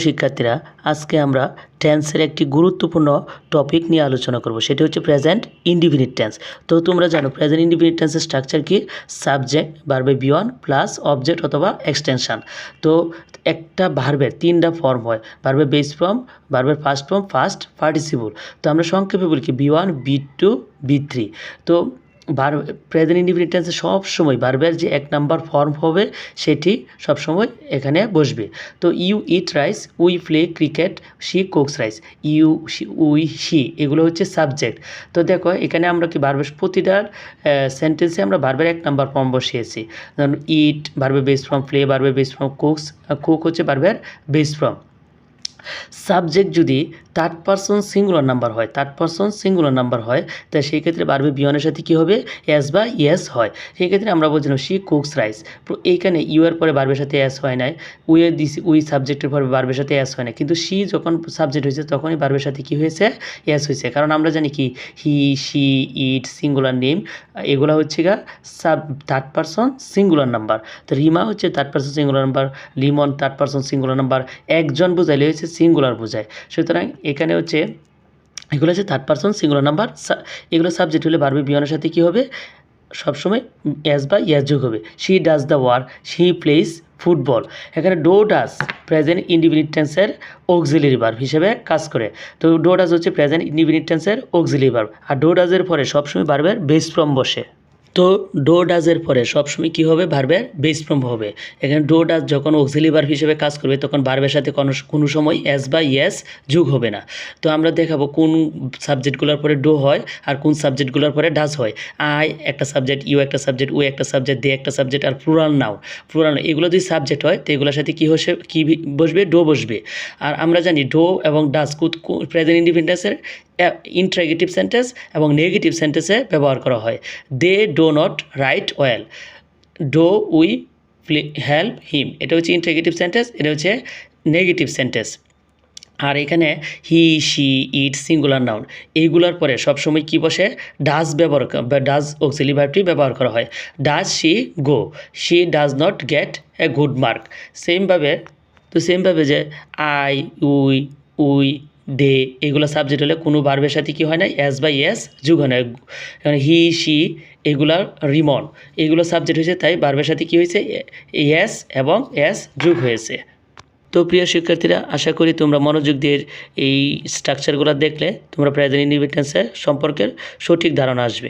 শিক্ষার্থীরা আজকে আমরা টেন্সের একটি গুরুত্বপূর্ণ টপিক নিয়ে আলোচনা করব, সেটা হচ্ছে প্রেজেন্ট ইনডিফিনিট টেন্স। তো তোমরা জানো প্রেজেন্ট ইনডিফিনিট টেন্সের স্ট্রাকচার কি? সাবজেক্ট, ভার্বে বি ওয়ান প্লাস অবজেক্ট অথবা এক্সটেনশন। তো একটা ভার্বের তিনটা ফর্ম হয়, ভার্বের বেস ফর্ম, ভার্বের ফার্স্ট ফর্ম, ফার্স্ট পার্টিসিপল। তো আমরা সংক্ষেপে বলি কি B one, B two, B three. তো প্রেজেন্ট ইনডিফিনিট টেন্সে সবসময় ভার্বের যে এক নাম্বার ফর্ম হবে সেটি সবসময় এখানে বসবে। তো you eat rice, we play cricket, she cooks rice. You, we, she এগুলো হচ্ছে সাবজেক্ট। তো দেখো এখানে আমরা কি ভার্বের প্রতিটার সেন্টেন্সে আমরা ভার্বের এক নাম্বার ফর্ম বসিয়েছি। যেমন ইট ভার্বের বেস ফর্ম, প্লে ভার্বের বেস ফর্ম, কুক হচ্ছে ভার্বের বেস ফর্ম। সাবজেক্ট যদি থার্ড পারসন সিঙ্গুলার নাম্বার হয়, তাই সেই ক্ষেত্রে ভার্বে বি ওয়ানের সাথে কী হবে? এস বা ইয়েস হয়। সেই ক্ষেত্রে আমরা বলছিলাম শি কুকস রাইস। এইখানে ইউ এর পরে ভার্বের সাথে এস হয় নাই, উই সাবজেক্টের পরে ভার্বের সাথে এস হয় না, কিন্তু শি যখন সাবজেক্ট হয়েছে তখনই ভার্বের সাথে কী হয়েছে? এস হয়েছে। কারণ আমরা জানি কি হি, শি, ইট সিঙ্গুলার নেম, এগুলো হচ্ছে গা থার্ড পারসন সিঙ্গুলার নাম্বার। তো রিমা হচ্ছে third person singular number, Limon third person singular number, একজন বোঝাইলে হচ্ছে সিঙ্গুলার বোঝায়। সুতরাং এখানে হচ্ছে এগুলো হচ্ছে থার্ড পারসন সিঙ্গুলার নাম্বার। এগুলো সাবজেক্ট হলে ভার্বে বি ওয়ানের সাথে কী হবে? সবসময় এস বা ইয়াস যোগ হবে। She does the work, she plays football. এখানে ডো ডাজ প্রেজেন্ট ইনডিফিনিট টেন্সের অক্সিলিয়ারি ভার্ব হিসেবে কাজ করে। তো ডো ডাজ হচ্ছে প্রেজেন্ট ইনডিফিনিট টেন্সের অক্সিলিয়ারি ভার্ব, আর ডো ডাজের পরে সবসময় ভার্বের বেস ফর্ম বসে। তো ডো ডাজের পরে সবসময় কী হবে? ভার্বের বেস ফর্ম হবে। এখানে ডো ডাজ যখন অক্সিলিয়ারি ভার্ব হিসেবে কাজ করবে তখন ভার্বের সাথে কোনো সময় এস বা ইয়েস যোগ হবে না। তো আমরা দেখাবো কোন সাবজেক্টগুলোর পরে ডো হয় আর কোন সাবজেক্টগুলোর পরে ডাজ হয়। আই একটা সাবজেক্ট, ইউ একটা সাবজেক্ট, উই একটা সাবজেক্ট, দে একটা সাবজেক্ট, আর প্লুরাল নাও এগুলো যদি সাবজেক্ট হয় তো এগুলোর সাথে কী বসবে? ডো বসবে। আর আমরা জানি ডো এবং ডাজ প্রেজেন্ট ইনডিফিনিট টেন্সের ইন্টারোগেটিভ সেন্টেন্স এবং নেগেটিভ সেন্টেন্সে ব্যবহার করা হয়। They do not write well, do we help him, এটা হচ্ছে ইন্টারোগেটিভ সেন্টেন্স, এটা হচ্ছে নেগেটিভ সেন্টেন্স। আর এখানে he, she, it singular noun, এইগুলোর পরে সবসময় কী বসে? ডাজ ডাজ অক্সিলিয়ারি ভার্বটি ব্যবহার করা হয়। Does she go, she does not get a good mark. সেমভাবে যে আই, উই, দে এগুলো সাবজেক্ট হলে কোনো ভার্বের সাথে কী হয় না? এস বা ইয়েস যোগ হয় না। কারণ হি, শি এগুলার রিমন এগুলো সাবজেক্ট হয়েছে, তাই ভার্বের সাথে কী হয়েছে? এস এবং এস যোগ হয়েছে। তো প্রিয় শিক্ষার্থীরা, আশা করি তোমরা মনোযোগ দিয়ে এই স্ট্রাকচারগুলো দেখলে তোমরা প্রেজেন্ট ইনডিফিনিট টেন্সের সম্পর্কে সঠিক ধারণা আসবে।